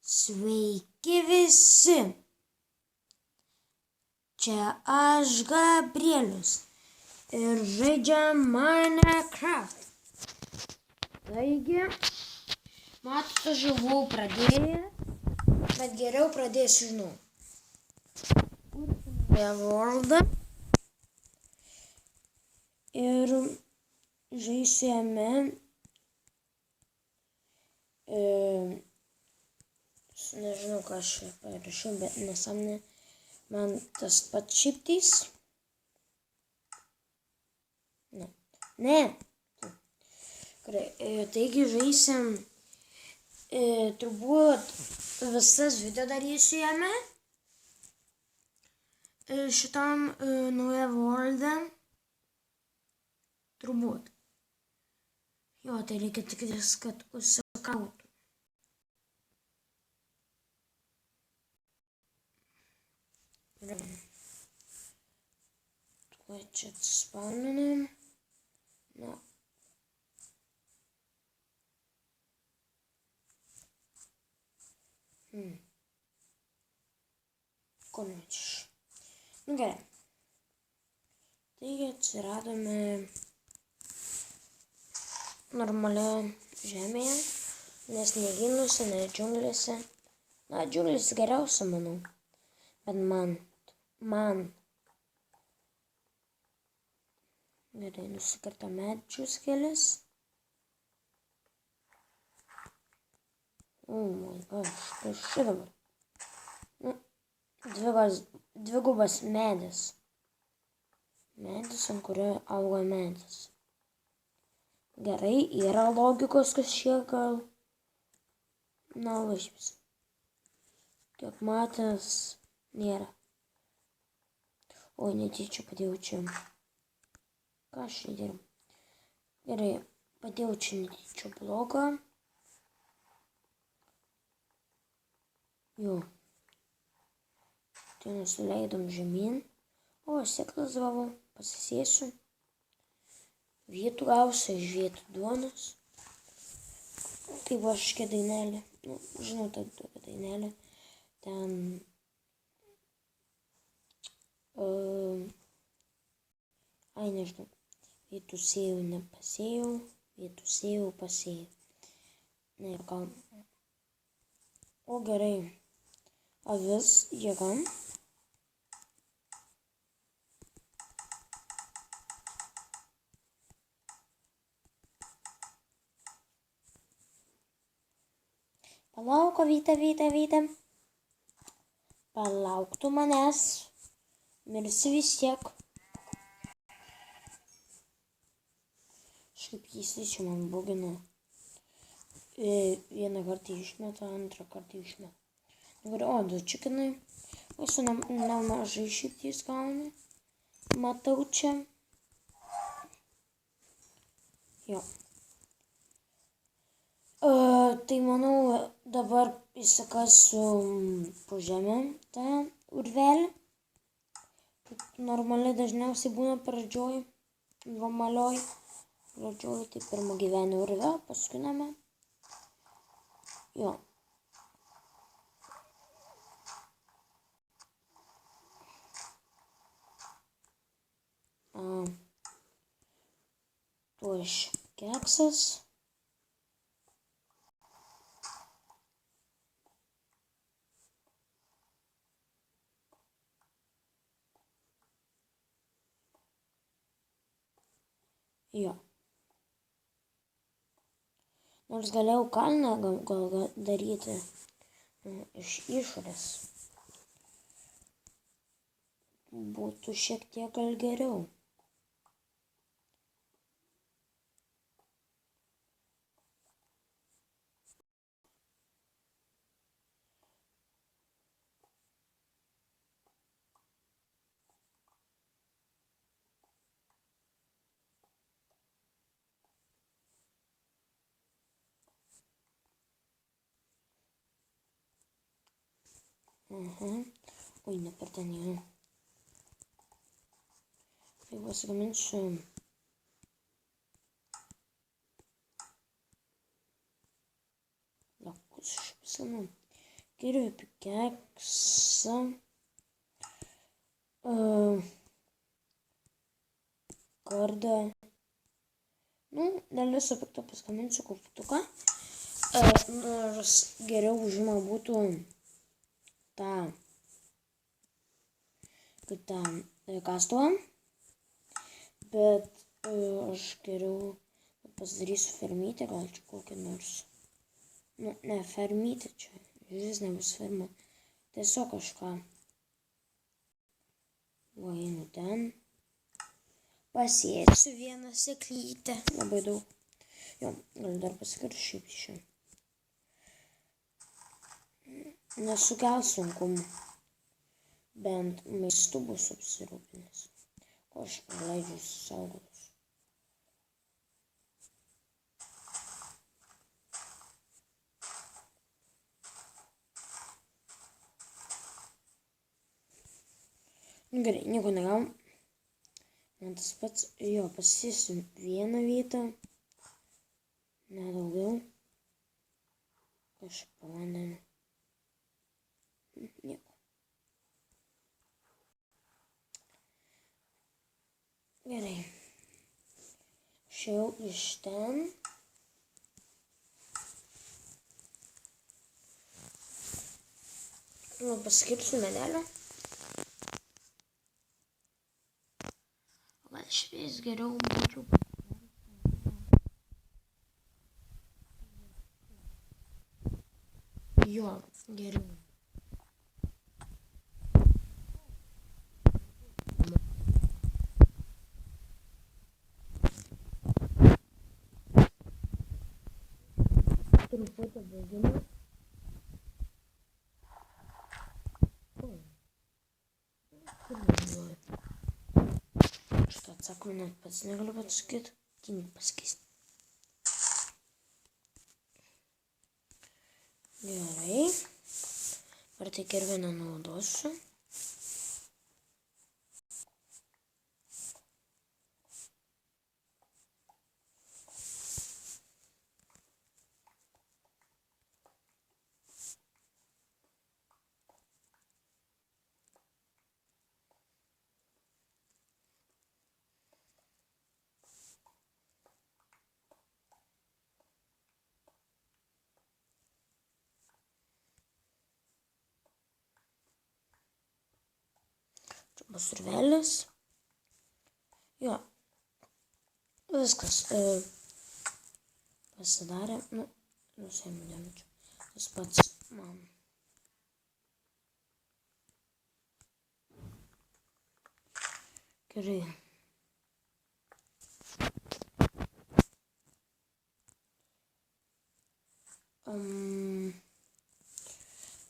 Sveiki visi. Čia aš Gabrielius ir žaidžiam Minecraft. Taigi, matote, aš jau buvau pradėjęs, bet geriau pradėsiu nuo. Kurkime worldą ir žaisime nežinau, ką aš parašiau, bet nesąmonė, man tas pats šiptys. Ne. Taigi žaisim, turbūt visas video darysiu jame, šitam nauja worldą. Turbūt. Jo, tai reikia tikėtis, kad užsikautų. Tuo čia atsispaminam. Na. Komič. Nu gerai. Taigi atsiradome normalioje žemėje, nes negynuose, ne džiunglėse. Na, džiunglės geriausia, manau. Bet man. Gerai, nusikarta medžius kelis. Oh my gosh, kas čia dabar? Dvigubas medis. Medis, ant kurio auga medis. Gerai, yra logikos kažkiek gal. Na, važiuos. Kiek matęs nėra. Oi, netyčia padėjau čia. Ką aš čia dirbu? Gerai, padėjau čia netyčia blogą. Jo. Tai nusileidom žemyn. O, sėklas gavau. Pasisėsiu. Vietų gausiu, iš vietų duonos. Tai buvo kažkokia dainelė. Nu, žinau, tai tokia dainelė. Ten... Ai, nežinau. Vietų sėjau, nepasėjau. Vietų sėjau, pasėjau. Ne, gal... O, gerai. Avis, jėgam. Palauk, Vyta. Palauk tu manęs. Mirsi vis tiek. Kažkaip keistai čia man bugina. Vieną kartą išmeta, antrą kartą išmeta. O, du čikinai. O, su nemažai šiptys gauna. Matau čia. Jo. Tai manau, dabar įsikasiu po žemę tą urvelį. Normaliai dažniausiai būna pradžioj. Normalioj. Pradžioj tai pirmą gyvenę urvę, paskui name. Jo. Tuoš keksas. Jo. Nors galėjau kalną gal daryti iš išorės. Būtų šiek tiek gal geriau. Oi, ne per ten jau. Tai pasigaminsiu. Lakus išpisinu. kirvių pikeksą, kardą. Nu, dėl viso pikto paskaminsiu kauptuką. Nors geriau žinoma būtų tą kastuvą, bet aš geriau pasidarysiu fermytę, gal čia kokią nors. Nu, ne fermytė čia, vis nebus ferma. Tiesiog kažką. Va, einu ten. Pasėsiu vieną sėklytę. Labai daug. Jo, galiu dar pasikirti šiaip iš čia. Nesukels sunkumų. Bent maistu bus apsirūpinęs. Ko aš praleidžiu saugotus. Gerai, nieko negavom. Man tas pats, jo, pasėsiu vieną vietą. Nedaugiau. Kažkaip pavandeniu. Nieko. Gerai. Šiau iš ten. Nu, paskirsiu medelio. Gal švies geriau būčiau. Jo, geriau. Truputį baigimą. Šitą atsakymą net pats negaliu pasakyti. Tingi pasakysi. Gerai. Ar tik ir vieną naudosiu. Basurvelis. Jo. Viskas. Pasidarė. Nu, nusiėmė dėmečio. Tas pats man. Gerai.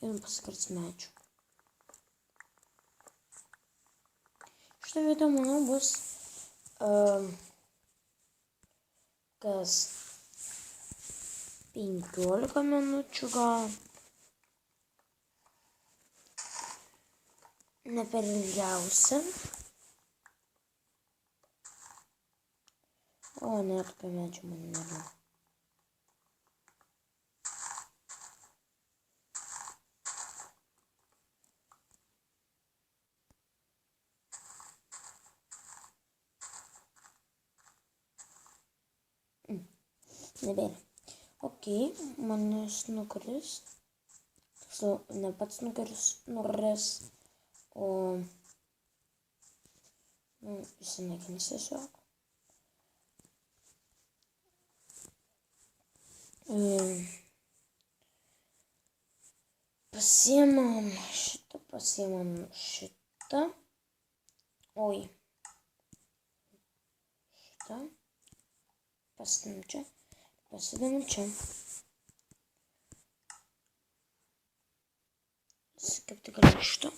Ir pasikarts medžių. Šitą vietą, manau, bus kas 15 minučių gal. Ne per ilgiausia. O, net apie medžių man nėra. Nebėra. Ok, manęs nukuris. Tiksliau, ne pats nukuris, o įsinaikins tiesiog. Pasiemam šitą. Oi. Šitą. Pasidam čia. Pasidam čia. Sikepti galiu šitą.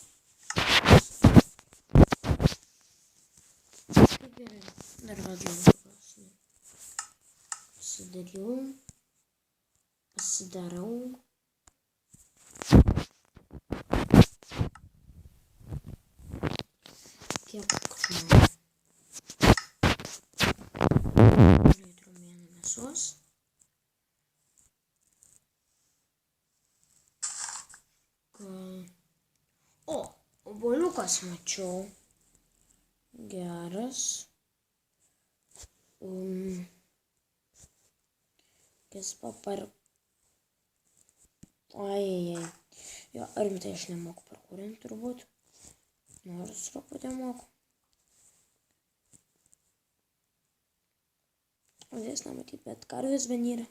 Gerai. Dar vadžiau. Pasidarau. Kiek žmonių. Trumėnų mėsos. arkliukas mačiau. Geras. Kas papar... Ai. Jo, rimtai aš nemoku parkūrinti turbūt. Nors truputį moku. Vis nematyti, bet karvės ben yra.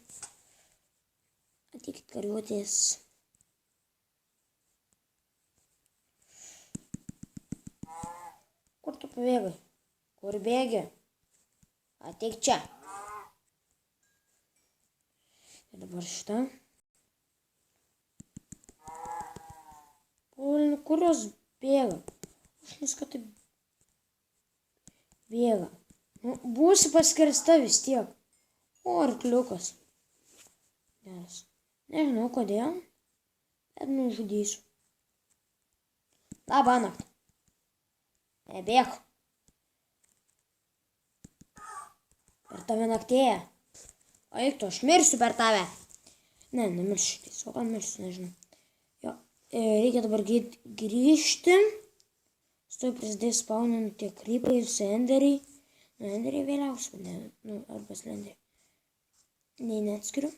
Ateikit karviotės. Kur tu pabėgai? Kur bėgi? Ateik čia. Ir dabar šitą. Kur jos bėga? Aš nuska taip bėga. Nu, būsi paskirsta vis tiek. O, arkliukas. Geras. Nežinau kodėl, bet nužudysiu. Labanakt. Nebėk. Per tave naktėja. Eik tu, aš mirsiu per tave. Ne, nemirsiu. Tiesiog gal mirsiu, nežinau. Jo, reikia dabar grįžti. Stoj prasidės spauninti tie krypai ir su enderiai. Nu, enderiai vėliausiai, ne, nu, arba slenderiai. Nei neatskiriu.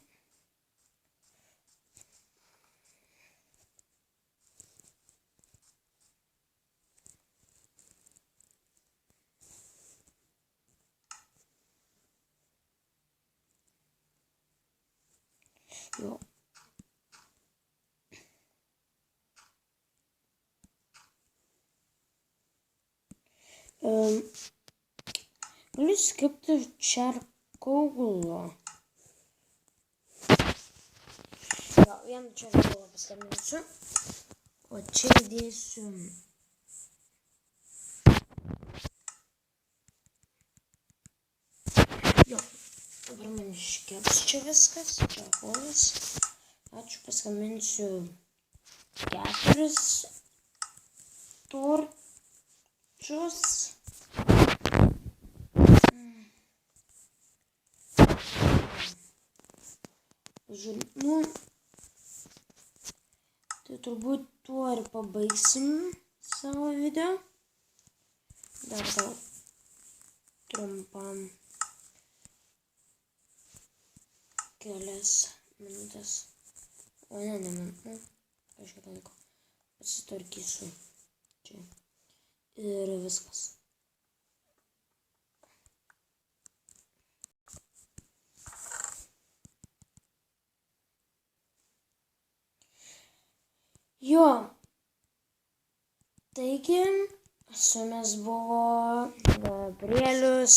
Jo. Galiu skipti čarkaulo. Jo, vieną čarkaulą paskambinsiu. O čia įdėsiu... Jo, dabar man iškeps čia viskas. Čarkaulas. Ačiū, paskambinsiu 4 torčius. Nu, tai turbūt tuo ir pabaigsim savo video. Dar gal trumpam kelias minutės. O ne, kažkiek laiko. Pasitvarkysiu čia. Ir viskas. Jo, taigi, su jumis buvo Gabrielius.